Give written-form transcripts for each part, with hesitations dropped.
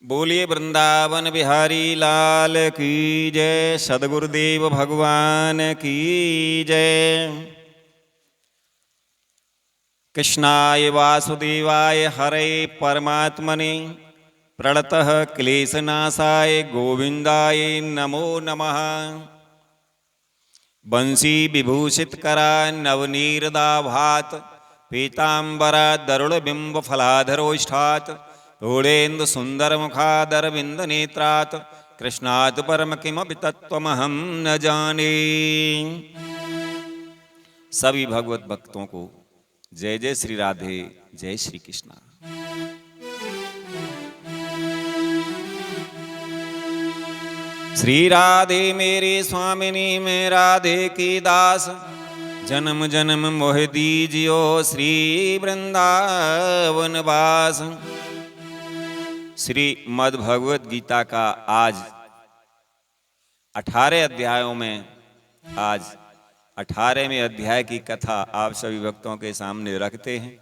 बोलिए वृंदावन बिहारी लाल की जय। सद्गुरुदेव भगवान की जय। कृष्णाय वासुदेवाय हरे परमात्मने प्रणतः क्लेशनाशाय गोविंदाय नमो नमः। बंसी विभूषित करा नवनीरदाभात पीतांबरा दरुणबिंब फलाधरोष्ठात् धूलेन्दु सुंदर मुखादर बिंद नेत्रात् कृष्णात् परम किमपि तत्त्वमहं न जाने। सभी भगवत भक्तों को जय जय श्री राधे, जय श्री कृष्णा। श्री राधे मेरे स्वामिनी में राधे की दास, जन्म जन्म मोह दीजियो श्री वृंदावन वास। श्री मद् भगवत गीता का आज 18 अध्यायों में आज 18वें अध्याय की कथा आप सभी भक्तों के सामने रखते हैं।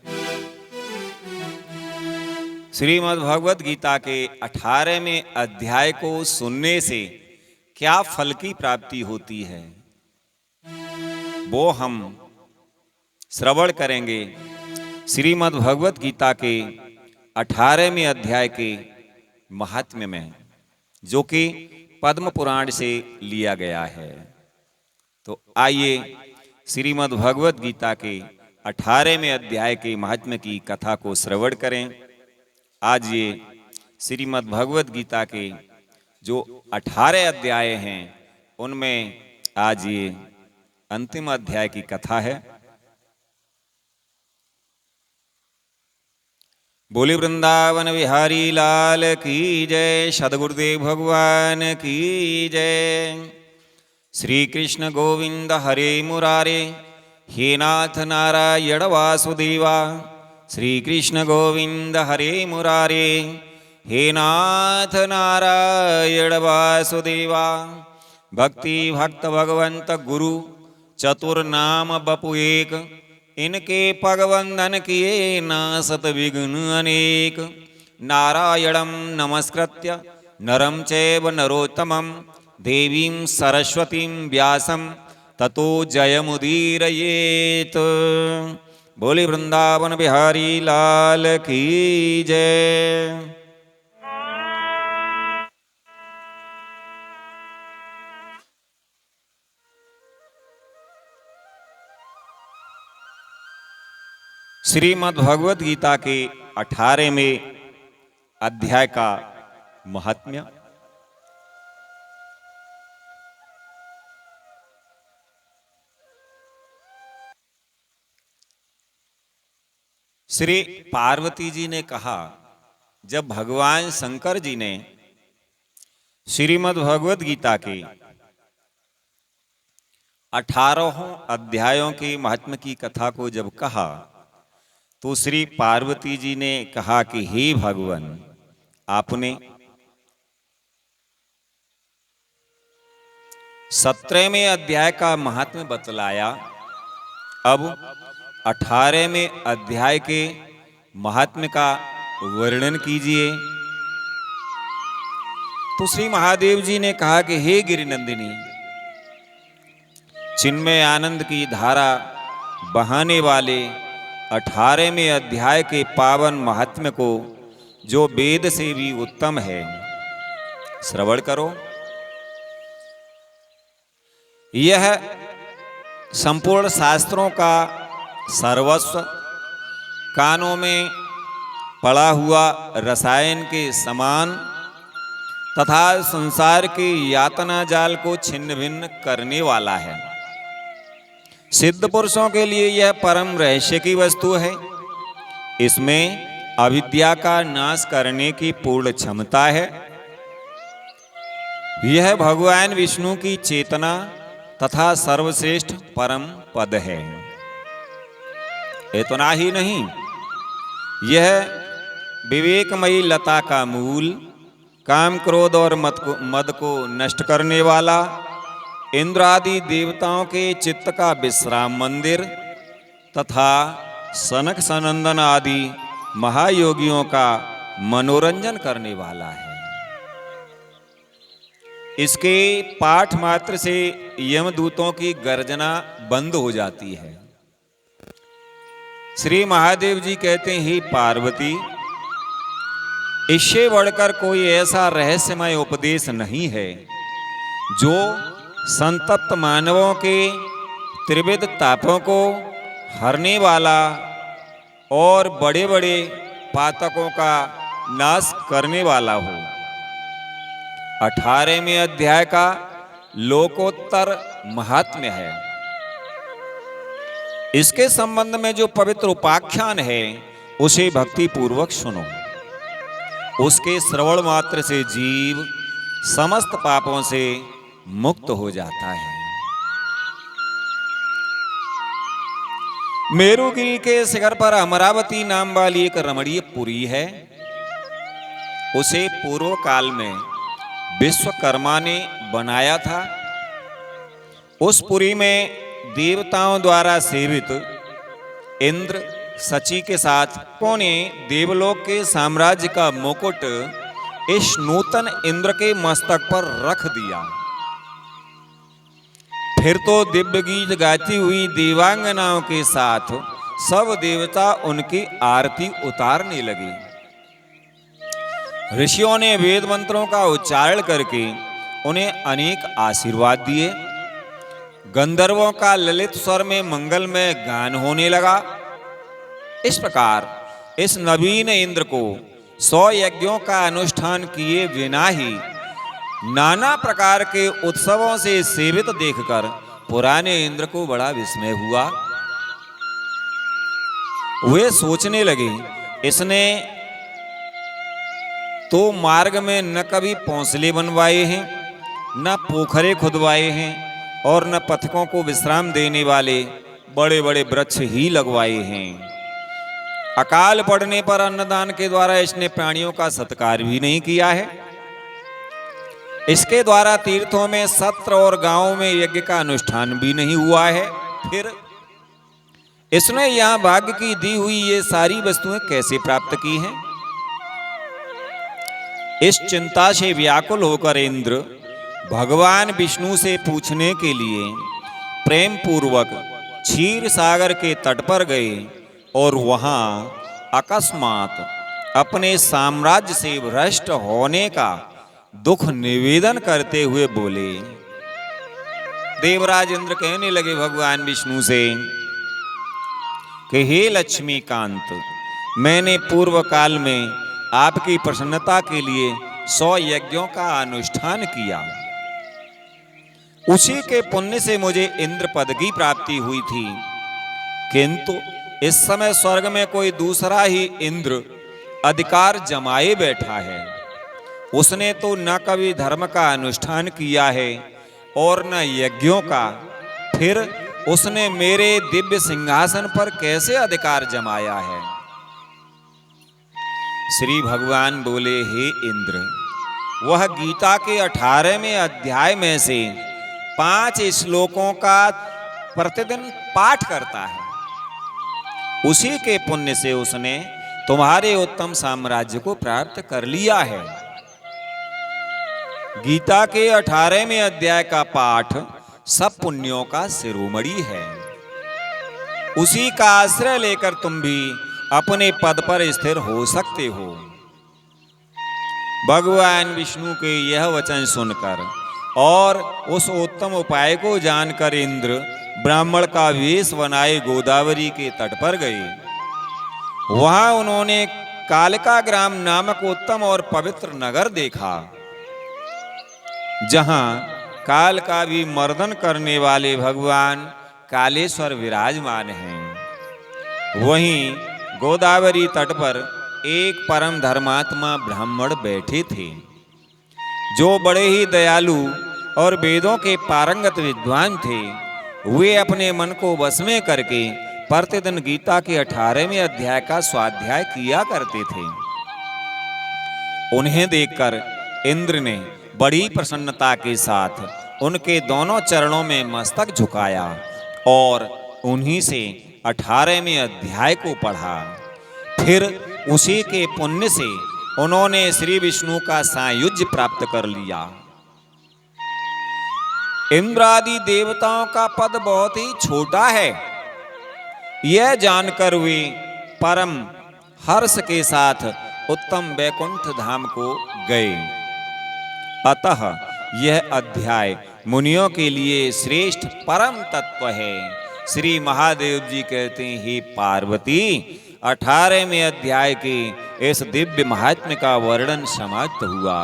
श्रीमद् भगवत गीता के 18वें अध्याय को सुनने से क्या फल की प्राप्ति होती है वो हम श्रवण करेंगे श्रीमद् भगवत गीता के 18वें अध्याय के महात्म्य में, जो कि पद्म पुराण से लिया गया है। तो आइए श्रीमद् भगवत गीता के 18वें अध्याय के महात्म्य की कथा को श्रवण करें। आज ये श्रीमद् भगवत गीता के जो 18 अध्याय हैं उनमें आज ये अंतिम अध्याय की कथा है। बोली वृंदावन बिहारी लाल की जय। सद्गुरुदेव भगवान की जय। श्री कृष्ण गोविंद हरे मुरारे, हे नाथ नारायण वासुदेवा। श्री कृष्ण गोविंद हरे मुरारे, हे नाथ नारायण वासुदेवा। भक्ति भक्त भगवंत गुरु चतुर्नाम बपु एक, इनके पगवंदन किए नासत विघ्न अनेक। नारायणं नमस्कृत्य नरं चैव नरोत्तमं, देवीं सरस्वतीं व्यासं ततो जयमुदीरयेत्। बोली वृंदावन बिहारी लाल की जय। श्रीमद् भगवत गीता के 18वें अध्याय का महात्म्य। श्री पार्वती जी ने कहा, जब भगवान शंकर जी ने श्रीमद् भगवत गीता के 18 अध्यायों के महात्म्य की कथा को जब कहा, तो श्री पार्वती जी ने कहा कि हे भगवान, आपने 17वें अध्याय का महात्म्य बतलाया, अब 18वें अध्याय के महात्म्य का वर्णन कीजिए। तो श्री महादेव जी ने कहा कि हे गिरिनंदिनी, चिन्मय आनंद की धारा बहाने वाले 18वें अध्याय के पावन महात्म्य को, जो वेद से भी उत्तम है, श्रवण करो। यह संपूर्ण शास्त्रों का सर्वस्व, कानों में पड़ा हुआ रसायन के समान तथा संसार के यातना जाल को छिन्न भिन्न करने वाला है। सिद्ध पुरुषों के लिए यह परम रहस्य की वस्तु है। इसमें अविद्या का नाश करने की पूर्ण क्षमता है। यह भगवान विष्णु की चेतना तथा सर्वश्रेष्ठ परम पद है। इतना ही नहीं, यह विवेकमयी लता का मूल, काम क्रोध और मद को नष्ट करने वाला, इंद्र आदि देवताओं के चित्त का विश्राम मंदिर तथा सनक सनंदन आदि महायोगियों का मनोरंजन करने वाला है। इसके पाठ मात्र से यमदूतों की गर्जना बंद हो जाती है। श्री महादेव जी कहते हैं, हे पार्वती, इससे बढ़कर कोई ऐसा रहस्यमय उपदेश नहीं है जो संतप्त मानवों के त्रिविध तापों को हरने वाला और बड़े बड़े पातकों का नाश करने वाला हो। 18वें अध्याय का लोकोत्तर महात्म्य है। इसके संबंध में जो पवित्र उपाख्यान है उसे भक्ति पूर्वक सुनो। उसके श्रवण मात्र से जीव समस्त पापों से मुक्त हो जाता है। मेरुगिरी के शिखर पर अमरावती नाम वाली एक रमणीय पुरी है। उसे पूर्व काल में विश्वकर्मा ने बनाया था। उस पुरी में देवताओं द्वारा सेवित इंद्र सची के साथ पौने देवलोक के साम्राज्य का मुकुट इस नूतन इंद्र के मस्तक पर रख दिया। फिर तो दिव्य गीत गाती हुई देवांगनाओं के साथ सब देवता उनकी आरती उतारने लगे। ऋषियों ने वेद मंत्रों का उच्चारण करके उन्हें अनेक आशीर्वाद दिए। गंधर्वों का ललित स्वर में मंगलमय गान होने लगा। इस प्रकार इस नवीन इंद्र को 100 यज्ञों का अनुष्ठान किए बिना ही नाना प्रकार के उत्सवों से सेवित देखकर पुराने इंद्र को बड़ा विस्मय हुआ। वे सोचने लगे, इसने तो मार्ग में न कभी पौंसले बनवाए हैं, न पोखरे खुदवाए हैं और न पथिकों को विश्राम देने वाले बड़े बड़े वृक्ष ही लगवाए हैं। अकाल पड़ने पर अन्नदान के द्वारा इसने प्राणियों का सत्कार भी नहीं किया है। इसके द्वारा तीर्थों में सत्र और गांवों में यज्ञ का अनुष्ठान भी नहीं हुआ है। फिर इसने यहां भाग्य की दी हुई ये सारी वस्तुएं कैसे प्राप्त की हैं? इस चिंता से व्याकुल होकर इंद्र भगवान विष्णु से पूछने के लिए प्रेम पूर्वक क्षीर सागर के तट पर गए और वहां अकस्मात अपने साम्राज्य से भ्रष्ट होने का दुख निवेदन करते हुए बोले। देवराज इंद्र कहने लगे भगवान विष्णु से कि हे लक्ष्मीकांत, मैंने पूर्व काल में आपकी प्रसन्नता के लिए 100 यज्ञों का अनुष्ठान किया। उसी के पुण्य से मुझे इंद्र पद की प्राप्ति हुई थी, किंतु इस समय स्वर्ग में कोई दूसरा ही इंद्र अधिकार जमाए बैठा है। उसने तो न कभी धर्म का अनुष्ठान किया है और न यज्ञों का। फिर उसने मेरे दिव्य सिंहासन पर कैसे अधिकार जमाया है? श्री भगवान बोले, हे इंद्र, वह गीता के 18वें अध्याय में से 5 श्लोकों का प्रतिदिन पाठ करता है। उसी के पुण्य से उसने तुम्हारे उत्तम साम्राज्य को प्राप्त कर लिया है। गीता के 18वें अध्याय का पाठ सब पुण्यों का शिरोमणि है। उसी का आश्रय लेकर तुम भी अपने पद पर स्थिर हो सकते हो। भगवान विष्णु के यह वचन सुनकर और उस उत्तम उपाय को जानकर इंद्र ब्राह्मण का वेश बनाए गोदावरी के तट पर गए। वहां उन्होंने कालिका ग्राम नामक उत्तम और पवित्र नगर देखा, जहां काल का भी मर्दन करने वाले भगवान कालेश्वर विराजमान हैं। वहीं गोदावरी तट पर एक परम धर्मात्मा ब्राह्मण बैठे थे, जो बड़े ही दयालु और वेदों के पारंगत विद्वान थे। वे अपने मन को वश में करके प्रतिदिन गीता के 18वें अध्याय का स्वाध्याय किया करते थे। उन्हें देखकर इंद्र ने बड़ी प्रसन्नता के साथ उनके दोनों चरणों में मस्तक झुकाया और उन्हीं से 18वें अध्याय को पढ़ा। फिर उसी के पुण्य से उन्होंने श्री विष्णु का सायुज्य प्राप्त कर लिया। इंद्रादि देवताओं का पद बहुत ही छोटा है, यह जानकर वे परम हर्ष के साथ उत्तम वैकुंठ धाम को गए। अतः यह अध्याय मुनियों के लिए श्रेष्ठ परम तत्व है। श्री महादेव जी कहते हैं, हे पार्वती, 18वें अध्याय के इस दिव्य महात्म्य का वर्णन समाप्त हुआ।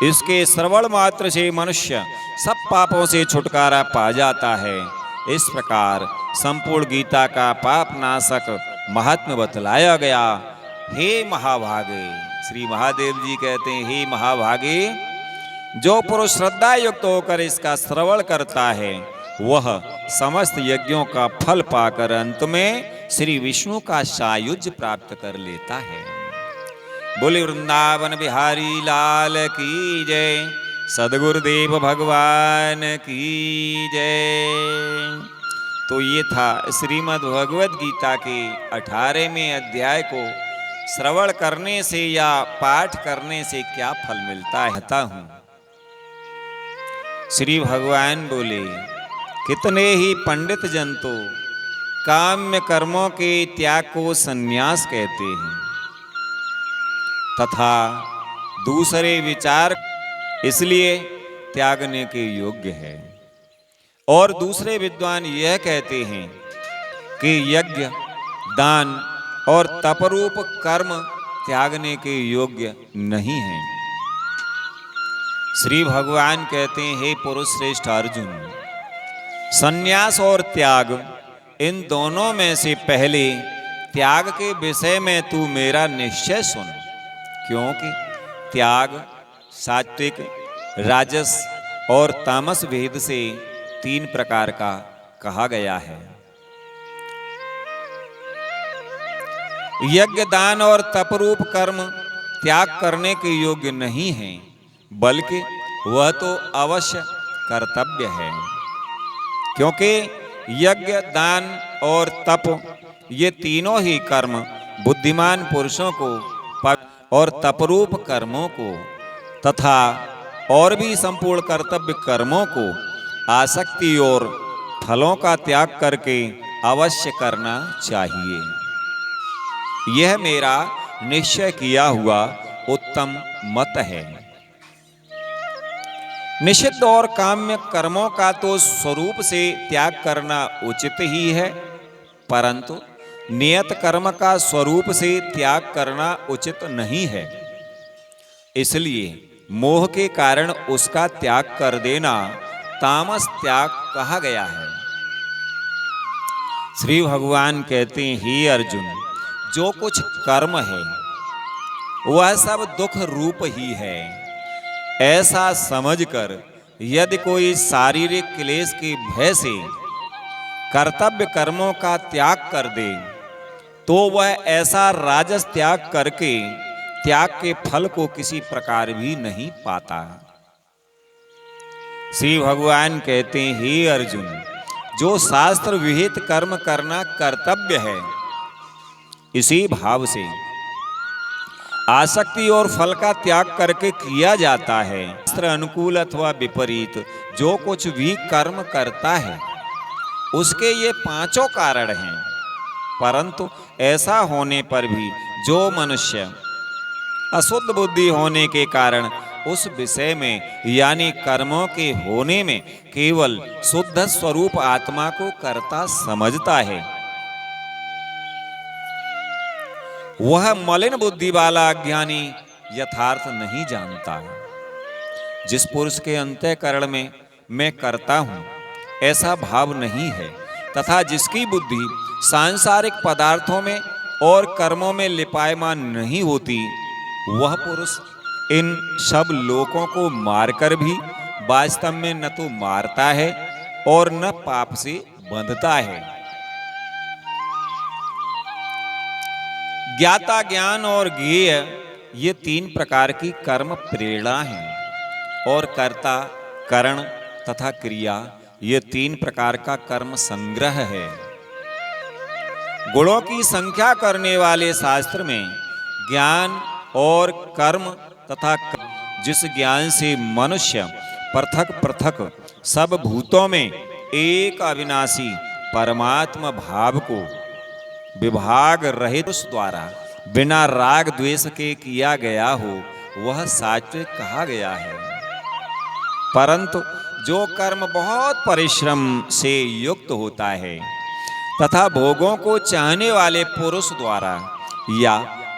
इसके श्रवण मात्र से मनुष्य सब पापों से छुटकारा पा जाता है। इस प्रकार संपूर्ण गीता का पाप नाशक महात्म्य बतलाया गया। हे महाभागे, श्री महादेव जी कहते हैं, हे महाभागे, जो पुरुष श्रद्धा युक्त होकर इसका श्रवण करता है वह समस्त यज्ञों का फल पाकर अंत में श्री विष्णु का सायुज्य प्राप्त कर लेता है। बोले वृंदावन बिहारी लाल की जय, सद्गुरुदेव भगवान की जय। तो ये था श्रीमद् भगवद गीता के 18वें अध्याय को श्रवण करने से या पाठ करने से क्या फल मिलता है कहता हूं। श्री भगवान बोले, कितने ही पंडित जन तो काम्य कर्मों के त्याग को संन्यास कहते हैं तथा दूसरे विचार इसलिए त्यागने के योग्य है, और दूसरे विद्वान यह कहते हैं कि यज्ञ, दान और तपरूप कर्म त्यागने के योग्य नहीं है। श्री भगवान कहते हैं, हे पुरुष श्रेष्ठ अर्जुन, संन्यास और त्याग इन दोनों में से पहले त्याग के विषय में तू मेरा निश्चय सुन, क्योंकि त्याग सात्विक, राजस और तामस भेद से 3 प्रकार का कहा गया है। यज्ञ, दान और तपरूप कर्म त्याग करने के योग्य नहीं है, बल्कि वह तो अवश्य कर्तव्य है, क्योंकि यज्ञ, दान और तप ये तीनों ही कर्म बुद्धिमान पुरुषों को और तपरूप कर्मों को तथा और भी संपूर्ण कर्तव्य कर्मों को आसक्ति और फलों का त्याग करके अवश्य करना चाहिए। यह मेरा निश्चय किया हुआ उत्तम मत है। निषिद्ध और काम्य कर्मों का तो स्वरूप से त्याग करना उचित ही है, परंतु नियत कर्म का स्वरूप से त्याग करना उचित नहीं है। इसलिए मोह के कारण उसका त्याग कर देना तामस त्याग कहा गया है। श्री भगवान कहते हैं, हे अर्जुन, जो कुछ कर्म है वह सब दुख रूप ही है। ऐसा समझकर यदि कोई शारीरिक क्लेश के भय से कर्तव्य कर्मों का त्याग कर दे तो वह ऐसा राजस त्याग करके त्याग के फल को किसी प्रकार भी नहीं पाता। श्री भगवान कहते हैं, हे अर्जुन, जो शास्त्र विहित कर्म करना कर्तव्य है, इसी भाव से आसक्ति और फल का त्याग करके किया जाता है। शास्त्र अनुकूल अथवा विपरीत जो कुछ भी कर्म करता है उसके ये 5 कारण हैं, परंतु ऐसा होने पर भी जो मनुष्य अशुद्ध बुद्धि होने के कारण उस विषय में यानी कर्मों के होने में केवल शुद्ध स्वरूप आत्मा को कर्ता समझता है, वह मलिन बुद्धि वाला अज्ञानी यथार्थ नहीं जानता। जिस पुरुष के अंतःकरण में मैं करता हूं ऐसा भाव नहीं है तथा जिसकी बुद्धि सांसारिक पदार्थों में और कर्मों में लिपायमान नहीं होती, वह पुरुष इन सब लोकों को मारकर भी वास्तव में न तो मारता है और न पाप से बंधता है। ज्ञाता, ज्ञान और ज्ञेय ये 3 प्रकार की कर्म प्रेरणा हैं, और कर्ता, करण तथा क्रिया ये 3 प्रकार का कर्म संग्रह है। गुणों की संख्या करने वाले शास्त्र में ज्ञान और कर्म तथा जिस ज्ञान से मनुष्य पृथक पृथक सब भूतों में एक अविनाशी परमात्मा भाव को विभाग रहित उस द्वारा बिना राग द्वेष के किया गया हो वह सात्विक कहा गया है। परंतु जो कर्म बहुत परिश्रम से युक्त होता है तथा भोगों को चाहने वाले पुरुष द्वारा या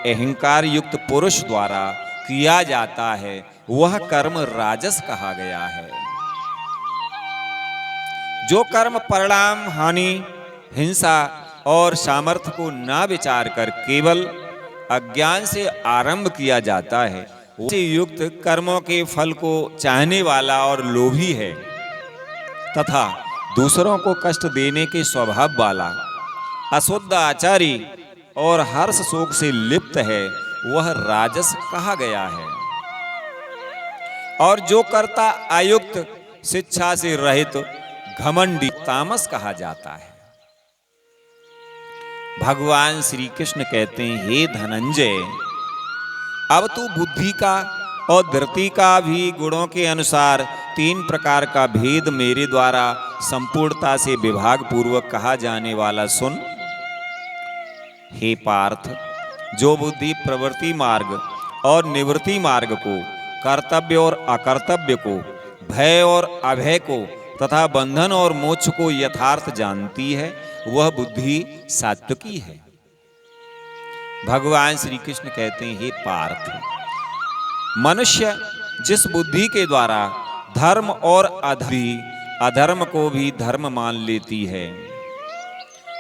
अहंकार युक्त पुरुष द्वारा किया जाता है वह कर्म राजस कहा गया है। जो कर्म परिणाम हानि हिंसा और सामर्थ्य को ना विचार कर केवल अज्ञान से आरंभ किया जाता है उसे युक्त कर्मों के फल को चाहने वाला और लोभी है तथा दूसरों को कष्ट देने के स्वभाव वाला अशुद्ध आचारी और हर्ष शोक से लिप्त है वह राजस कहा गया है। और जो कर्ता अयुक्त शिक्षा से रहित घमंडी तामस कहा जाता है। भगवान श्री कृष्ण कहते हैं, हे धनंजय, अब तू बुद्धि का और धृति का भी गुणों के अनुसार 3 प्रकार का भेद मेरे द्वारा संपूर्णता से विभाग पूर्वक कहा जाने वाला सुन। हे पार्थ, जो बुद्धि प्रवृत्ति मार्ग और निवृत्ति मार्ग को, कर्तव्य और अकर्तव्य को, भय और अभय को तथा बंधन और मोक्ष को यथार्थ जानती है वह बुद्धि सात्विकी है। भगवान श्री कृष्ण कहते हैं, हे पार्थ, मनुष्य जिस बुद्धि के द्वारा धर्म और अधर्म को भी धर्म मान लेती है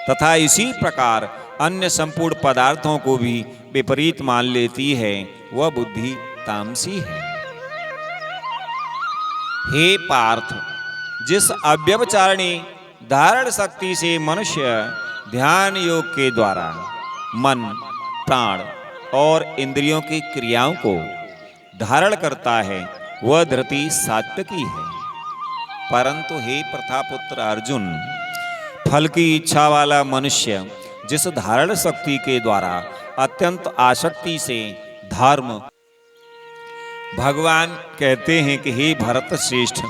तथा इसी प्रकार अन्य संपूर्ण पदार्थों को भी विपरीत मान लेती है वह बुद्धि तामसी है। हे पार्थ, जिस अव्यभिचारिणी धारण शक्ति से मनुष्य ध्यान योग के द्वारा मन, प्राण और इंद्रियों की क्रियाओं को धारण करता है वह धृति सात्विकी है। परंतु हे प्रथापुत्र अर्जुन, फल की इच्छा वाला मनुष्य जिस धारण शक्ति के द्वारा अत्यंत आसक्ति से धर्म, भगवान कहते हैं कि हे भरत श्रेष्ठ,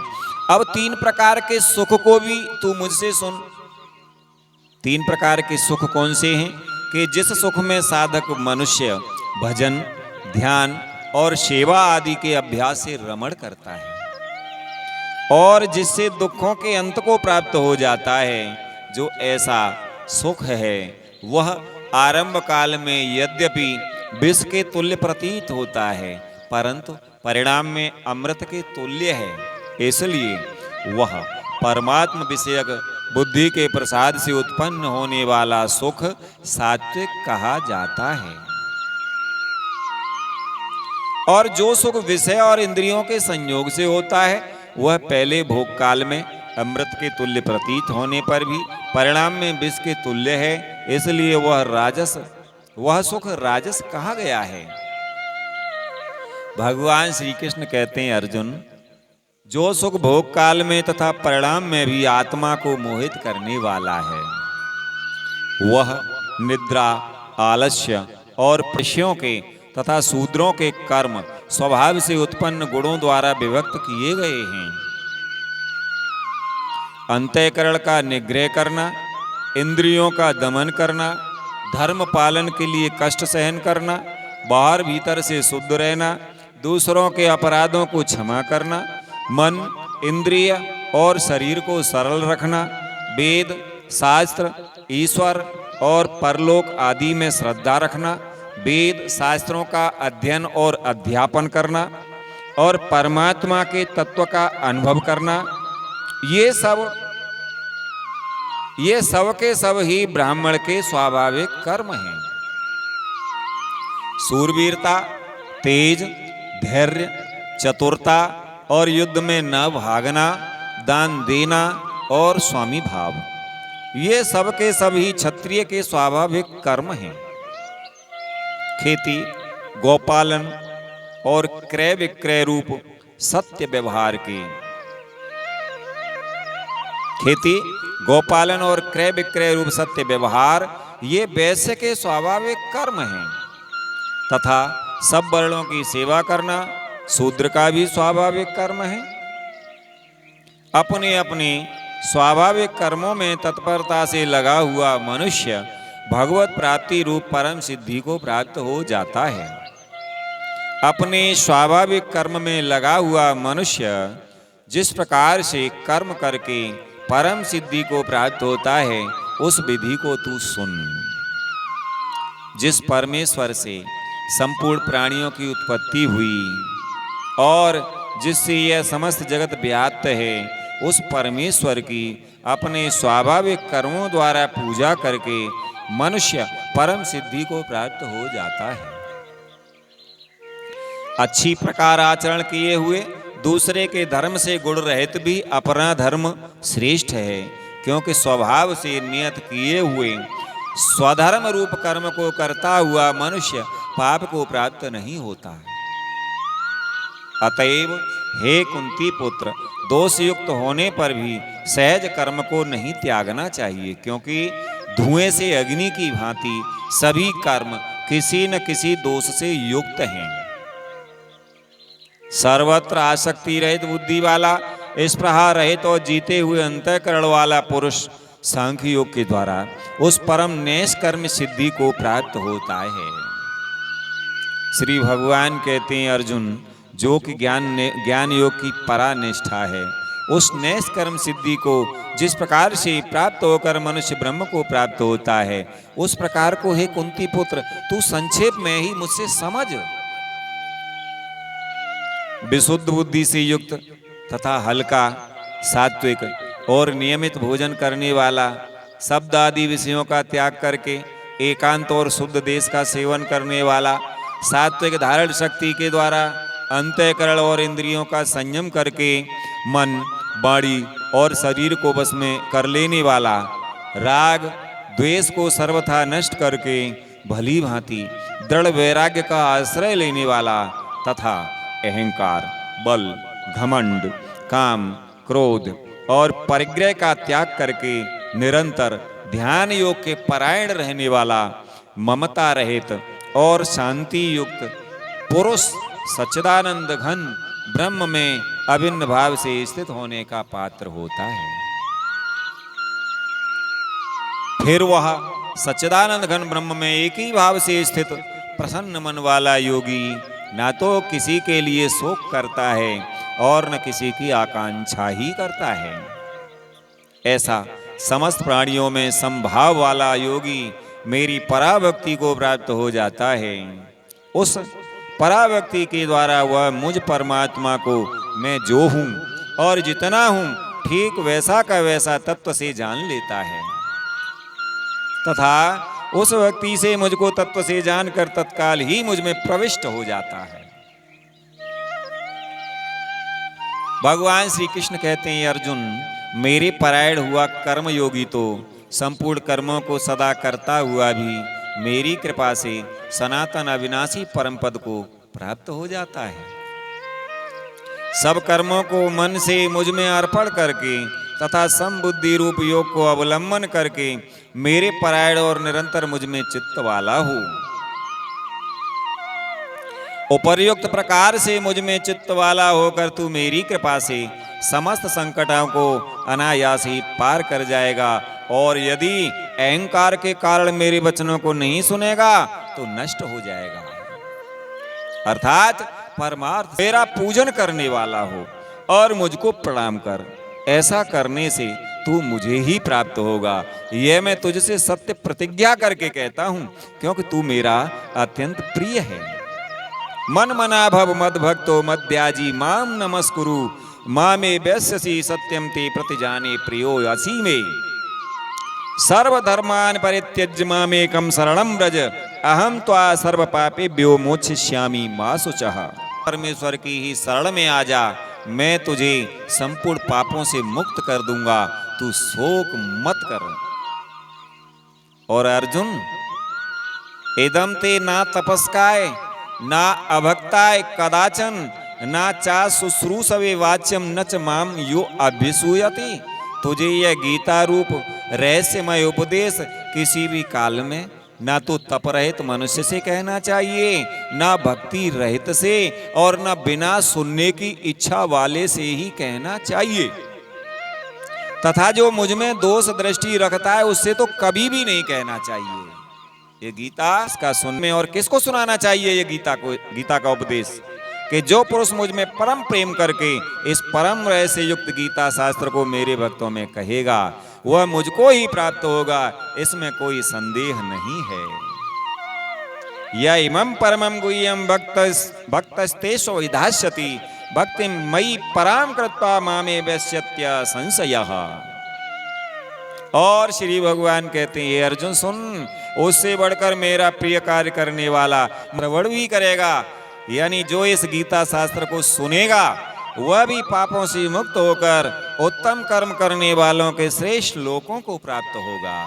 अब 3 प्रकार के सुख को भी तू मुझसे सुन। 3 प्रकार के सुख कौन से हैं कि जिस सुख में साधक मनुष्य भजन, ध्यान और सेवा आदि के अभ्यास से रमण करता है और जिससे दुखों के अंत को प्राप्त हो जाता है। जो ऐसा सुख है वह आरंभ काल में यद्यपि विष के तुल्य प्रतीत होता है परंतु परिणाम में अमृत के तुल्य है। इसलिए वह परमात्म विषयक बुद्धि के प्रसाद से उत्पन्न होने वाला सुख सात्विक कहा जाता है। और जो सुख विषय और इंद्रियों के संयोग से होता है वह पहले भोग काल में अमृत के तुल्य प्रतीत होने पर भी परिणाम में विष के तुल्य है, इसलिए वह सुख राजस कहा गया है। भगवान श्री कृष्ण कहते हैं, अर्जुन, जो सुख भोग काल में तथा परिणाम में भी आत्मा को मोहित करने वाला है वह निद्रा, आलस्य और विषयों के तथा शूद्रों के कर्म स्वभाव से उत्पन्न गुणों द्वारा विभक्त किए गए हैं। अंतःकरण का निग्रह करना, इंद्रियों का दमन करना, धर्म पालन के लिए कष्ट सहन करना, बाहर भीतर से शुद्ध रहना, दूसरों के अपराधों को क्षमा करना, मन, इंद्रिय और शरीर को सरल रखना, वेद, शास्त्र, ईश्वर और परलोक आदि में श्रद्धा रखना, वेद शास्त्रों का अध्ययन और अध्यापन करना और परमात्मा के तत्व का अनुभव करना, ये सब के सब ही ब्राह्मण के स्वाभाविक कर्म हैं। सूरवीरता, तेज, धैर्य, चतुरता और युद्ध में न भागना, दान देना और स्वामी भाव, ये सब के सब ही क्षत्रिय के स्वाभाविक कर्म हैं। खेती, गोपालन और क्रय विक्रय रूप सत्य व्यवहार की खेती, गोपालन और क्रय विक्रय रूप सत्य व्यवहार ये वैश्य के स्वाभाविक कर्म हैं तथा सब वर्णों की सेवा करना शूद्र का भी स्वाभाविक कर्म है। अपने अपने स्वाभाविक कर्मों में तत्परता से लगा हुआ मनुष्य भगवत प्राप्ति रूप परम सिद्धि को प्राप्त हो जाता है। अपने स्वाभाविक कर्म में लगा हुआ मनुष्य जिस प्रकार से कर्म करके परम सिद्धि को प्राप्त होता है, उस विधि को तू सुन। जिस परमेश्वर से संपूर्ण प्राणियों की उत्पत्ति हुई और जिससे यह समस्त जगत व्याप्त है, उस परमेश्वर की अपने स्वाभाविक कर्मों द्वारा पूजा करके मनुष्य परम सिद्धि को प्राप्त हो जाता है। अच्छी प्रकार आचरण किए हुए दूसरे के धर्म से गुण रहित भी अपना धर्म श्रेष्ठ है, क्योंकि स्वभाव से नियत किए हुए स्वधर्म रूप कर्म को करता हुआ मनुष्य पाप को प्राप्त नहीं होता है। अतएव हे कुंती पुत्र, दोष युक्त होने पर भी सहज कर्म को नहीं त्यागना चाहिए, क्योंकि धुएं से अग्नि की भांति सभी कर्म किसी न किसी दोष से युक्त हैं। सर्वत्र आसक्ति रहित बुद्धि वाला, स्पृहा रहित और जीते हुए अंतःकरण वाला पुरुष सांख्य योग के द्वारा उस परम नेश कर्म सिद्धि को प्राप्त होता है। श्री भगवान कहते हैं, अर्जुन, जो कि ज्ञान योग की परा निष्ठा है, उस नेश कर्म सिद्धि को जिस प्रकार से प्राप्त होकर मनुष्य ब्रह्म को प्राप्त होता है, उस प्रकार को हे कुंती पुत्र तू संक्षेप में ही मुझसे समझ। विशुद्ध बुद्धि से युक्त तथा हल्का, सात्विक और नियमित भोजन करने वाला, शब्द आदि विषयों का त्याग करके एकांत और शुद्ध देश का सेवन करने वाला, सात्विक धारण शक्ति के द्वारा अंतःकरण और इंद्रियों का संयम करके मन, वाणी और शरीर को बस में कर लेने वाला, राग द्वेष को सर्वथा नष्ट करके भली भांति दृढ़ वैराग्य का आश्रय लेने वाला तथा अहंकार, बल, घमंड, काम, क्रोध और परिग्रह का त्याग करके निरंतर ध्यान योग के परायण रहने वाला, ममता रहित और शांति युक्त पुरुष सच्चिदानंद घन ब्रह्म में अभिन्न भाव से स्थित होने का पात्र होता है। फिर वह सच्चिदानंद घन ब्रह्म में एक ही भाव से स्थित प्रसन्न मन वाला योगी ना तो किसी के लिए शोक करता है और न किसी की आकांक्षा ही करता है। ऐसा समस्त प्राणियों में संभाव वाला योगी मेरी पराभक्ति को प्राप्त हो जाता है। उस पराभक्ति के द्वारा वह मुझ परमात्मा को मैं जो हूँ और जितना हूँ ठीक वैसा का वैसा तत्व से जान लेता है तथा उस व्यक्ति से मुझको तत्व से जानकर तत्काल ही मुझ में प्रविष्ट हो जाता है। भगवान श्री कृष्ण कहते हैं, अर्जुन, मेरे परायण हुआ कर्म योगी तो संपूर्ण कर्मों को सदा करता हुआ भी मेरी कृपा से सनातन अविनाशी परम पद को प्राप्त हो जाता है। सब कर्मों को मन से मुझ में अर्पण करके तथा समबुद्धि रूप योग को अवलंबन करके मेरे परायण और निरंतर मुझ में चित्त वाला हो। उपर्युक्त प्रकार से मुझ में चित्त वाला होकर तू मेरी कृपा से समस्त संकटों को अनायास ही पार कर जाएगा और यदि अहंकार के कारण मेरे वचनों को नहीं सुनेगा तो नष्ट हो जाएगा। अर्थात परमार्थ मेरा पूजन करने वाला हो और मुझको प्रणाम कर। ऐसा करने से तू मुझे ही प्राप्त होगा। यह मैं तुझसे सत्य प्रतिज्ञा करके कहता हूं, क्योंकि तू मेरा अत्यंत प्रिय है। मन मना भव मद भक्तो मद्याजी माम नमस्कुरु मामे वैश्यसी सत्यम ते प्रतिजाने प्रियो असी में सर्वधर्मान परित्यज्य मामेकं शरणं व्रज अहम त्वा सर्व पापेभ्यो मोक्षयिष्यामि मा शुचः। परमेश्वर की ही शरण में आ जा, मैं तुझे संपूर्ण पापों से मुक्त कर दूंगा, तू शोक मत कर। और अर्जुन, इदम ते ना तपस्काय ना अभक्ताय कदाचन ना चा शुश्रूषवे वाच्यम न च माम यो अभ्यसूयति। तुझे यह गीता रूप रहस्यमय उपदेश किसी भी काल में ना तो तप रहित मनुष्य से कहना चाहिए, ना भक्ति रहित से और ना बिना सुनने की इच्छा वाले से ही कहना चाहिए। तथा जो मुझ में दोष दृष्टि रखता है उससे तो कभी भी नहीं कहना चाहिए। ये गीता इसका सुनने और किसको सुनाना चाहिए? ये गीता का उपदेश कि जो पुरुष मुझ में परम प्रेम करके इस परम रहस्य युक्त गीता शास्त्र को मेरे भक्तों में कहेगा वह मुझको ही प्राप्त होगा, इसमें कोई संदेह नहीं है। या इमं परमं गुह्यं भक्तस्तेषु विधास्यति भक्तिं मयि पराम कृत्वा मामे वैश्यत्य संशयः। और श्री भगवान कहते हैं, अर्जुन सुन, उससे बढ़कर मेरा प्रिय कार्य करने वाला प्रवण भी करेगा, यानी जो इस गीता शास्त्र को सुनेगा वह भी पापों से मुक्त होकर उत्तम कर्म करने वालों के श्रेष्ठ लोकों को प्राप्त होगा।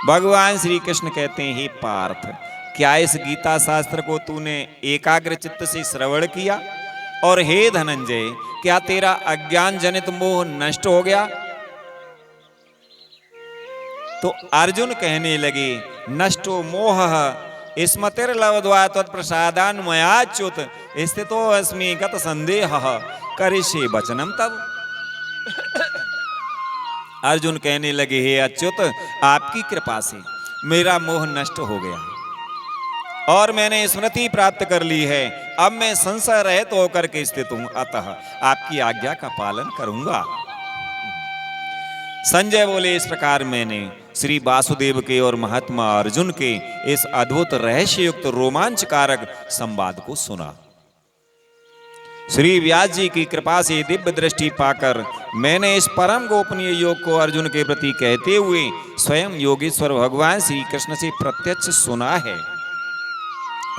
भगवान श्री कृष्ण कहते हैं, हे पार्थ, क्या इस गीता शास्त्र को तूने एकाग्र चित्त से श्रवण किया? और हे धनंजय, क्या तेरा अज्ञान जनित मोह नष्ट हो गया? तो अर्जुन कहने लगे, नष्टो मोहः स्मृतिर्लब्ध्वा त्वत्प्रसादान् मयाच्युत स्थितो अस्मि गत संदेहः करिष्ये वचनं तव। अर्जुन कहने लगे, हे अच्युत, आपकी कृपा से मेरा मोह नष्ट हो गया और मैंने स्मृति प्राप्त कर ली है। अब मैं संशय रहित होकर के स्थित हूं, अतः आपकी आज्ञा का पालन करूंगा। संजय बोले, इस प्रकार मैंने श्री वासुदेव के और महात्मा अर्जुन के इस अद्भुत रहस्य युक्त रोमांचकारक संवाद को सुना। श्री व्यास जी की कृपा से दिव्य दृष्टि पाकर मैंने इस परम गोपनीय योग को अर्जुन के प्रति कहते हुए स्वयं योगेश्वर भगवान श्री कृष्ण से प्रत्यक्ष सुना है।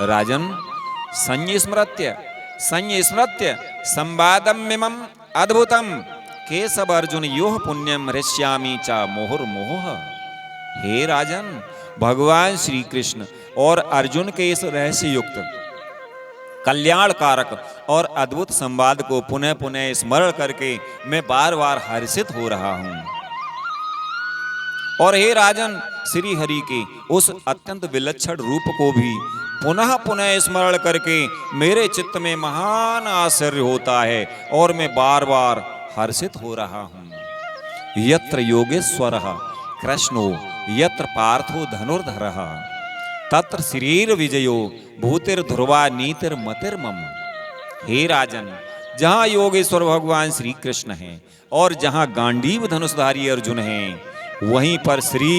राजन, संस्मृत्य संवादमिमं अद्भुतम केशव अर्जुन योह पुण्यम हृष्यामि चा मुहुर्मुहुः। हे राजन, भगवान श्री कृष्ण और अर्जुन के इस रहस्य युक्त कल्याणकारक और अद्भुत संवाद को पुनः पुनः स्मरण करके मैं बार बार हर्षित हो रहा हूं। और हे राजन, श्री हरि के उस अत्यंत विलक्षण रूप को भी पुनः पुनः स्मरण करके मेरे चित्त में महान आश्चर्य होता है और मैं बार बार हर्षित हो रहा हूं। यत्र योगेश्वरः कृष्णो यत्र पार्थो धनुर्धरः तत्र शरीर विजयो भूतिर्ध्रुवा नीतिर्मतिर्मम। हे राजन, जहां योगेश्वर भगवान श्री कृष्ण हैं और जहां गांडीव धनुषधारी अर्जुन हैं, वहीं पर श्री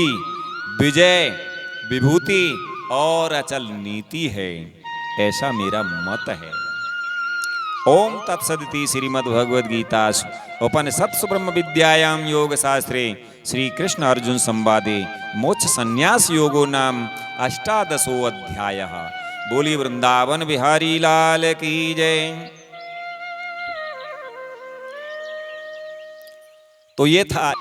विजय विभूति और अचल नीति है, ऐसा मेरा मत है। ओम तत्सदिति श्रीमद्भगवद गीता उपनिषत्सु ब्रह्म विद्यायां योग शास्त्रे श्री कृष्ण अर्जुन संवादे मोक्ष संन्यास योगो नाम 18वां अध्यायः। बोली वृंदावन बिहारी लाल की जय। तो ये था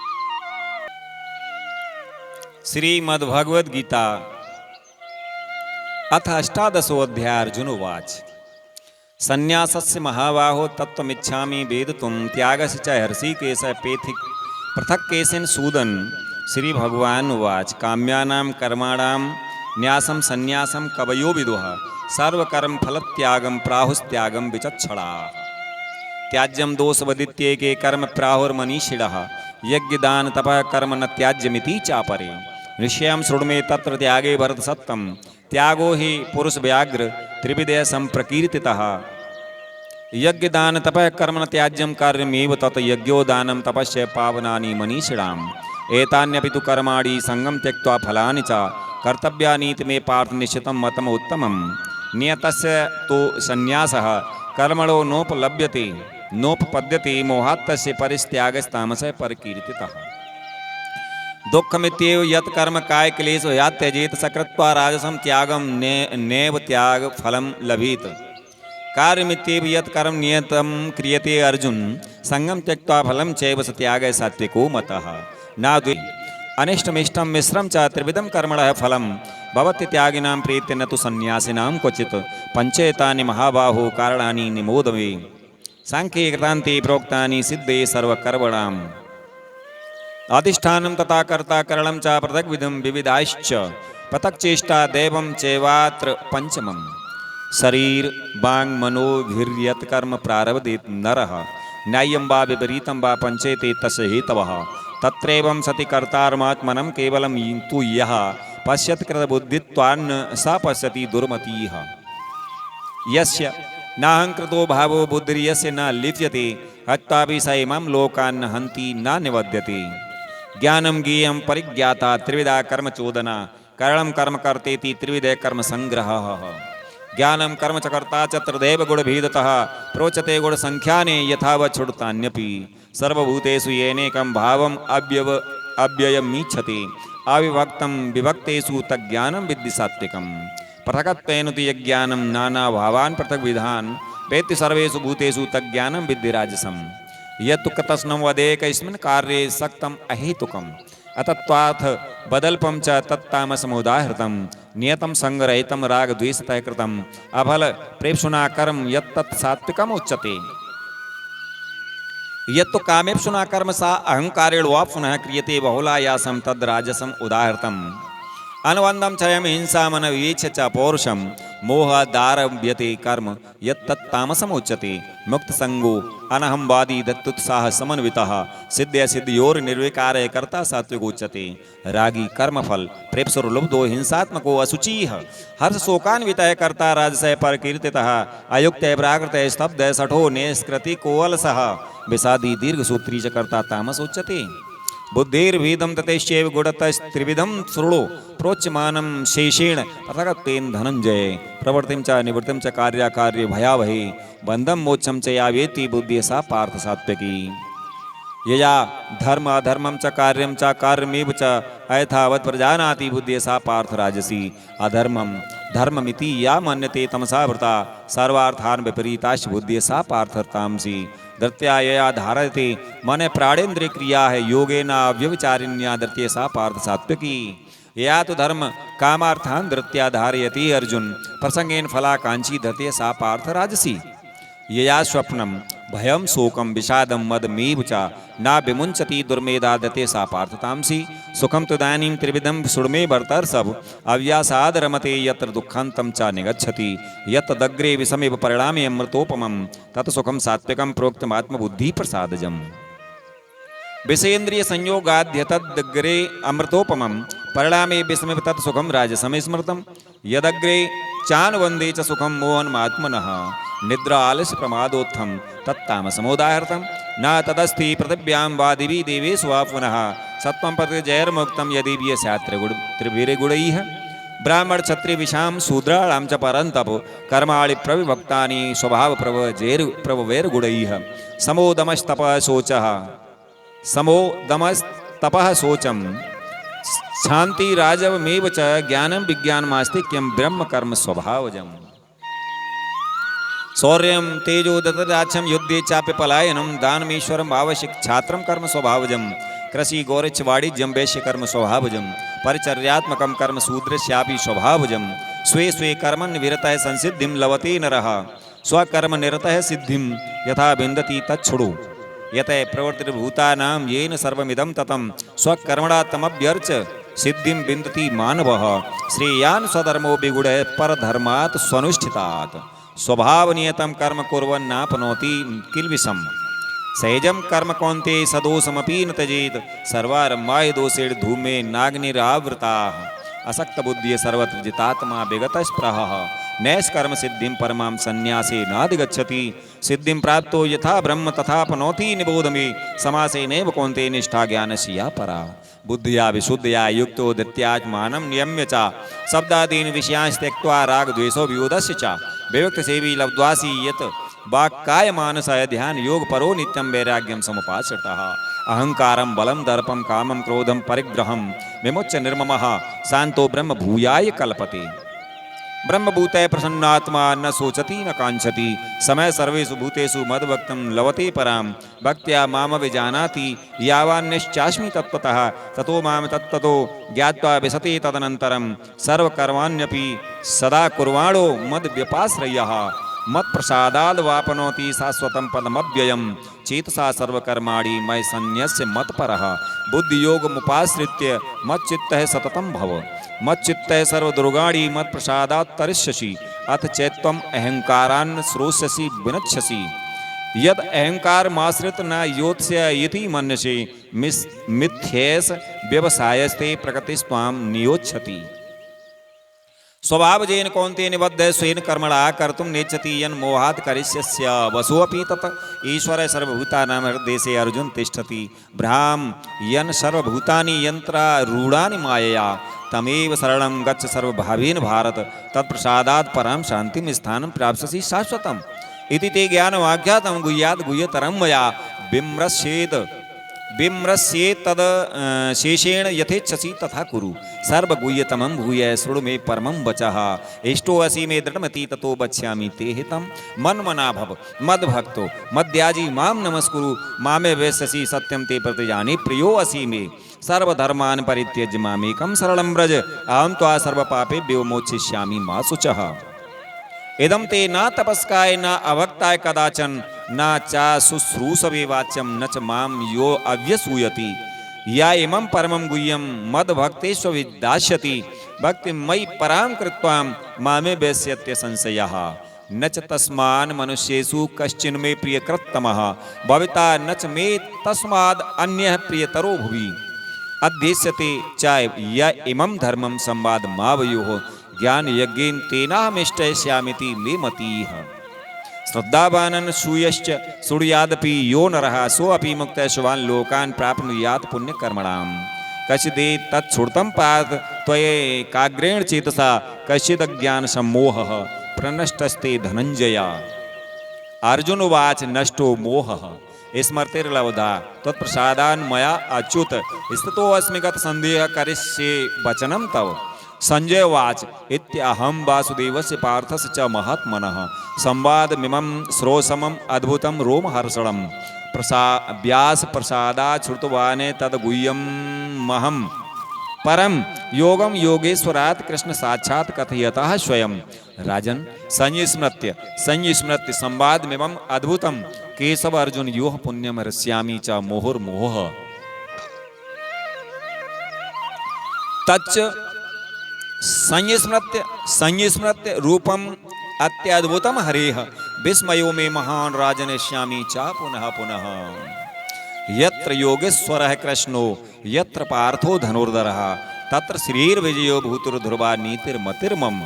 श्रीमद्भगवद गीता अथ 18वां अध्याय। अर्जुन उवाच, संन्यासस्य महाबाहो तत्त्वमिच्छामि वेदितुं त्यागस्य च हर्षिकेश पेथिक पृथक् केशिन सूदन। श्री भगवान उवाच, काम्यानां कर्माणां न्यासं संन्यासं कवयो विदुः सर्वकर्म फलत्यागं प्राहुस्त्यागं विचक्षणाः। त्याज्यं दोषवदित्येके कर्म प्राहुर्मनीषिणः यज्ञदान तपः कर्म न त्याज्यमिति चापरे। ऋष्यां शृणुमे तत्र त्यागे भरत सत्तम त्यागो हि पुरुष व्याघ्र त्रिविधय संप्रकीर्तितः। यज्ञदान तपः कर्म न त्याज्यं कार्यमेव तत् यज्ञो दानं तपस्य पावनानि मनीषिणाम्। एतान्यपि तु कर्माणि संगं त्यक्त्वा फलानि च कर्तव्यानीति मे पार्थ निश्चितं मतम् उत्तमम्। नियतस्य तु संन्यासः कर्मणो नोपलभ्यते नोपपद्यते मोहात्तस्य परिस्त्यागस्तामसः परकीर्तितः। दुःखमित्येव यत् कर्म काय क्लेशो यात्यजेत सकृत्वा राजसं त्यागं नैव त्याग फलं लभेत। कार्यमित्येव यत् कर्म नियतं क्रियते अर्जुन संगं त्यक्त्वा फलं चैव स त्यागः सात्विको मतः। नाद्वे अनिष्टमिष्टं मिश्रं च त्रिविधं कर्मणः फलं भवति त्यागिनां प्रीत्य न तु सन्न्यासिनां क्वचित्। पंचेतानि महाबाहो कारणानि निमोदवे सांख्ये कृतान्ते प्रोक्तानि सिद्धे सर्वकर्मणाम्। अधिष्ठानं तथा कर्ता करणं च पृथग्विधं विविधाश्च पृथक् चेष्टा दैवं चैवात्र पंचमम्। शरीर वाङ् मनोभिर्यत् कर्म प्रारब्धेत नरः न्याय्यं वा विपरीतं वा पंचेते तस्य हेतवः तत्रैवं सति कर्तारमात्मनं केवलं तु यः पश्यति कृतबुद्धित्वान्न स पश्यति दुर्मतिः यस्य नाहंकृतो भावो बुद्धिर्यस्य न लिप्यते हत्वापि स इमं लोकान् हन्ति न निवद्यते ज्ञानं ज्ञेयं परिज्ञाता त्रिविधा कर्म चोदना करणं कर्म कर्तेति त्रिविधे कर्म संग्रहः ज्ञानं कर्म च कर्ता च त्रिदेव गुणभेदतः प्रोचते गुणसंख्याने यथावच्छुडतान्यपि सर्वभूतेषु येनेकं भावम् अव्ययमीच्छते अविभक्तं विभक्तेषु तज्ज्ञानं विद्धि सात्विकम् पृथकत्वेन तु यज्ञानं नानाभावान् पृथग्विधान् वेत्ति सर्वेषु भूतेषु तज्ज्ञानं विद्धि राजसम् यत्तु कतस्नं वदेकस्मिन् कार्ये सक्तम् अहेतुकम् अतत्वात् बदल्पं च तत्तामसमुदाहृतं नियतं संगरहितं रागद्वेषतः कृतम् अफल प्रेप्सुना कर्म यत्तत् सात्विकम् उच्यते यत्तु कामेप्सुना कर्म सा अहंकारेण वा पुनः क्रियते बहुलायासं तद् राजसम् उदाहृतम् अनुबन्धं क्षयं हिंसामन विवेच्य च पौरुषं मोहदारभ्यते कर्म यत्तत्तामसमुच्यते मुक्तसंगो अनहंवादी दत्तुत्साह समन्वितः सिद्ध्यसिद्ध्योर्निर्विकारः कर्ता सात्विकोच्यते रागी कर्मफल प्रेप्सुर्लुब्धो हिंसात्मको अशुचिः हर्षशोकान्वितः कर्ता राजसः परकीर्तितः अयुक्तः प्राकृतः स्तब्धः शठो निष्कृतिकोऽलसः विषादी दीर्घसूत्री च कर्ता तामसोच्यते बुद्धिर्भेदं ततश्चैव गुणतस्त्रिविधं शृणु प्रोच्यमानं शेषेण पृथक्त्वेन धनञ्जय प्रवृत्तिं च निवृत्तिं च कार्याकार्ये भयावहे बन्धं मोक्षं च या वेत्ति बुद्धिः सा पार्थ सात्विकी यया धर्म अधर्मं च कार्यमेव च अयथावत् प्रजानाति बुद्धिः सा पार्थ राजसी अधर्मं धर्ममिति या मन्यते तमसा वृता सर्वार्थान् विपरीताश्च बुद्धिः सा पार्थ तामसी धृत्या यया धारयते मन प्राणेन्द्रिय क्रिया है योगेन व्यविचारिण्या धृत्य सा पार्थ सात्विकी या तो धर्म कामार्थान धृत्या धारयति अर्जुन प्रसंगेन फलाकांक्षी धृत्य सा पार्थ राजसी यया स्वप्नम भयम शोकम विषादम मदमेव च न विमुंचति दुर्मेधा दते सा पार्थ तामसी सुखम तुदानीं त्रिविधम सुड़मे भर्तर्षभ अव्यासाद रमते यत्र दुःखान्तं च निगच्छति यत्तदग्रे विषमेव परिणामे अमृतोपमं तत्सुखं सात्विकं प्रोक्तमात्मबुद्धि प्रसादजम् विषयेन्द्रिय संयोगाद्यतदग्रे अमृतोपमं परिणामे विषमेव तत्सुखं राजसमे स्मृतं यदग्रे चानुबन्धे च सुखं मोहनमात्मनः निद्रा आलस्य प्रमादोत्थं तत्तामसमुदाहृतं न तदस्ति पृथिव्यां वा दिवि देवेषु वा पुनः सत्वं प्रतिजैर्मुक्तं यदि स्यात् त्रिभिर्गुणैः ब्राह्मण क्षत्रिय विषां शूद्राणां च परन्तप कर्माणि प्रविभक्तानि स्वभावप्रभवैर्गुणैः समोदमस्तपः शोचं शांति राजवमेव च ज्ञानं विज्ञानमास्तिक्यं ब्रह्म कर्म स्वभावजम् शौर्यं तेजो दतदाच्छं युद्धे चाप्य पलायनं दानमीश्वरम् आवश्यक छात्रं कर्म स्वभावजम् कृषि गौरक्ष वाणिज्यं वैश्य कर्म स्वभावजम् परिचर्यात्मकं कर्म शूद्रस्यापि स्वभावजम् स्वे स्वे कर्मन् निरतः संसिद्धिं लभते नरः स्वकर्म निरतः सिद्धिं यथा विन्दति तच्छृणु यतः प्रवर्तिर्भूतानां येन सर्वमिदं ततं स्वकर्मणा तमभ्यर्च सिद्धिं विन्दति मानवः श्रेयान् स्वधर्मो विगुणः परधर्मात् स्वनुष्ठितात् स्वभावनियतं कर्म कुर्वन्नाप्नोति किल्बिषम् सहजं कर्म कौन्तेय सदोषमपि न त्यजेत् सर्वारम्भाय दोषेण धूमे नाग्निरावृताः असक्तबुद्धिः सर्वत्र जितात्मा विगतस्पृहः नैष्कर्म सिद्धिं परमां संन्यासे नाधिगच्छति सिद्धिं प्राप्तो यथा ब्रह्म तथापनोति निबोध मे समासेनैव कौन्तेय निष्ठा ज्ञानस्य या परा बुद्धिया विशुद्धया युक्तो धृत्यात्मानं नियम्य च शब्दादीन् विषयान् त्यक्त्वा रागद्वेषो वियोधस्य च विविक्तसेवी लब्ध्वासि यत् वाक्कायमानसः ध्यान योग परो नित्यं वैराग्यं समुपाश्रितः अहंकारं बलं दर्पं कामं क्रोधं परिग्रहं विमुच्य निर्ममः शान्तो ब्रह्म भूयाय कल्पते ब्रह्मभूतः प्रसन्नात्मा न शोचति न कांक्षति समय सर्वेषु भूतेषु मद्भक्तं लभते परां भक्त्या मामभिजानाति यावान्निश्चास्मि तत्त्वतः ततो मां तत्त्वतो ज्ञात्वा विशते तदनन्तरं सर्वकर्माण्यपि सदा कुर्वाणो मद्व्यपाश्रयः मत्प्रसादाद् वापनोति शाश्वतं पदमव्ययं चेतसा सर्वकर्माणि मयि सन्न्यस्य मत्परः बुद्धियोगमुपाश्रित्य मच्चित्तः सततं भव मच्चित्तः सर्वदुर्गाणि मत्प्रसादात् तरिष्यसि अथ चैत्वम् अहंकारान् श्रोष्यसि विनश्यसि यद अहंकार माश्रित न योत्स्य इति मन्यसे मिथ्येस व्यवसायस्ते प्रकृति स्वाम नियोच्छति। स्वभाव जेन कौन्ते निबद्ध स्वेन कर्मणा कर्तुम नेच्छति यन मोहात् करिष्यस्य वसोऽपि तत् ईश्वर सर्वभूतानां हृदये अर्जुन तिष्ठति। भ्राम यन सर्वभूतानि यन्त्रारूढानि मायया तमेव शरणं गच्छ सर्वभावेन भारत तत्प्रसादात् परां शान्तिं स्थानं प्राप्स्यसि शाश्वतम् इति ते ज्ञानवाक्यातं गुह्यात् गुह्यतरं मया विमृश्येत् तद शेषेण यथेच्छसि तथा कुरु सर्वगुह्यतमं भूय शृणु मे परमं वचः इष्टो असि मे दृढमति ततो वक्ष्यामि ते हितं मन्मना भव मद्भक्तो मद्याजी मां नमस्कुरु मामे वैश्यसि सत्यं ते प्रतिजाने प्रियो असि मे सर्वधर्मान् परित्यज्य मामेकं शरणं व्रज अहं त्वा सर्वपापेभ्यो मोक्षयिष्यामि मा शुचः। इदं ते न तपस्काय न अभक्ताय कदाचन न चा शुश्रूषवे वाच्यम न च माम यो अव्यसूयति या इमं परमं गुह्यं मद्भक्तेष्व विदास्यति भक्ति मयि परां कृत्वा मामे वैश्यत्य संशयः न च तस्मान् मनुष्येषु कश्चिन् मे प्रियकृत्तमः भविता न च मे तस्माद् अन्यः प्रियतरो भुवि अध्यस्यते च य इमं धर्मं संवाद मावयोः ज्ञान यज्ञेन तेनाहमिष्टयिष्यामीति मे मतिः। श्रद्धावानन् सूयश्च सूर्यादपि यो नरः सोऽपि मुक्तः शुभान् लोकान् प्राप्नुयात् पुण्यकर्मणाम् कश्चिदे तच्छ्रुतं पार्थ त्वयैकाग्रेण चेतसा कश्चिदज्ञानसम्मोहः प्रनष्टस्ते धनञ्जय। अर्जुन उवाच नष्टो मोहः स्मृतिर्लब्धा त्वत्प्रसादान् मया अच्युत स्थितोऽस्मि गतसन्देहः करिष्ये वचनं तव। संजय उवाच इत्यहं वासुदेवस्य पार्थस्य च महात्मनः संवादमिमं श्रोषमम् अद्भुतं रोमहर्षणं व्यास प्रसादात् श्रुतवान् तद्गुह्यं महं परम योगम योगेश्वरात् कृष्ण साक्षात् कथयतः स्वयं। राजन संस्मृत्य संवादमिमं अद्भुतं केशव अर्जुन योः पुण्यम हृष्यामि च मुहुर्मुहुः तच्च संस्मृत्य रूपम अत्यद्भुतम हरेह विस्मयो मे महान राजनिष्यामि च पुनः पुनः। यत्र योगेश्वरः कृष्णो यत्र पार्थो धनुर्धरः तत्र श्रीर्विजयो भूतुर्ध्रुवा नीतिर्मतिर्मम।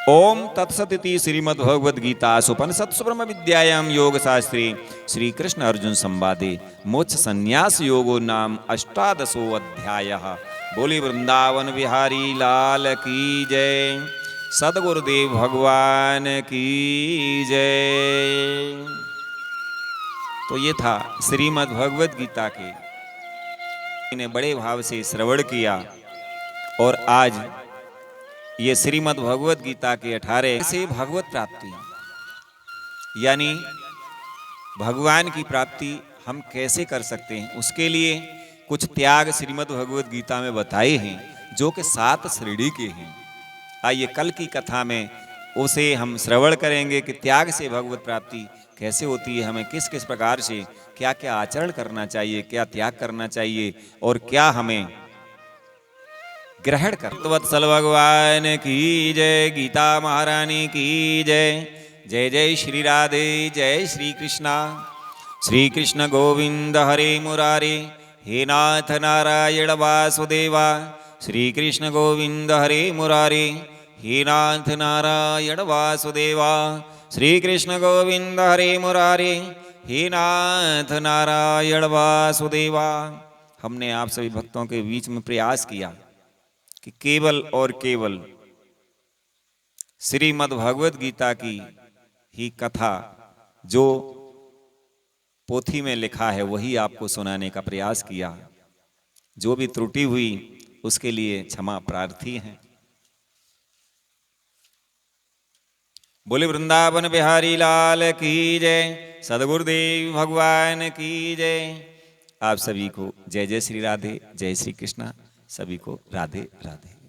ओम तत्सदिति श्रीमद्भगवद्गीतासु उपनिषत्सु ब्रह्म विद्यायां योगशास्त्रे श्री कृष्ण अर्जुन संवादे मोक्ष संन्यास योगो नाम 18वां अध्यायः। बोली वृंदावन बिहारी लाल की जय, सद्गुरुदेव भगवान की जय। तो ये था श्रीमद् भगवद गीता के इन्हें बड़े भाव से श्रवण किया और आज ये श्रीमद् भगवद गीता के 18 से भगवत प्राप्ति यानी भगवान की प्राप्ति हम कैसे कर सकते हैं, उसके लिए कुछ त्याग श्रीमद् भगवद गीता में बताए हैं जो कि 7 श्रेणी के हैं। आइए कल की कथा में उसे हम श्रवण करेंगे कि त्याग से भगवत प्राप्ति कैसे होती है, हमें किस किस प्रकार से क्या क्या आचरण करना चाहिए, क्या त्याग करना चाहिए और क्या हमें ग्रहण कर। वत्सल भगवान की जय, गीता महारानी की जय। जय जय श्री राधे, जय श्री कृष्णा। श्री कृष्ण गोविंद हरे मुरारे, हे नाथ नारायण वासुदेवा। श्री कृष्ण गोविंद हरे मुरारे, हे नाथ नारायण वासुदेवा। श्री कृष्ण गोविंद हरे मुरारे, हे नाथ नारायण वासुदेवा। हमने आप सभी भक्तों के बीच में प्रयास किया कि केवल और केवल श्रीमद् भगवद गीता की ही कथा जो पोथी में लिखा है वही आपको सुनाने का प्रयास किया। जो भी त्रुटि हुई उसके लिए क्षमा प्रार्थी हैं। बोले वृंदावन बिहारी लाल की जय, सद्गुरुदेव भगवान की जय। आप सभी को जय जय श्री राधे, जय श्री कृष्णा। सभी को राधे राधे।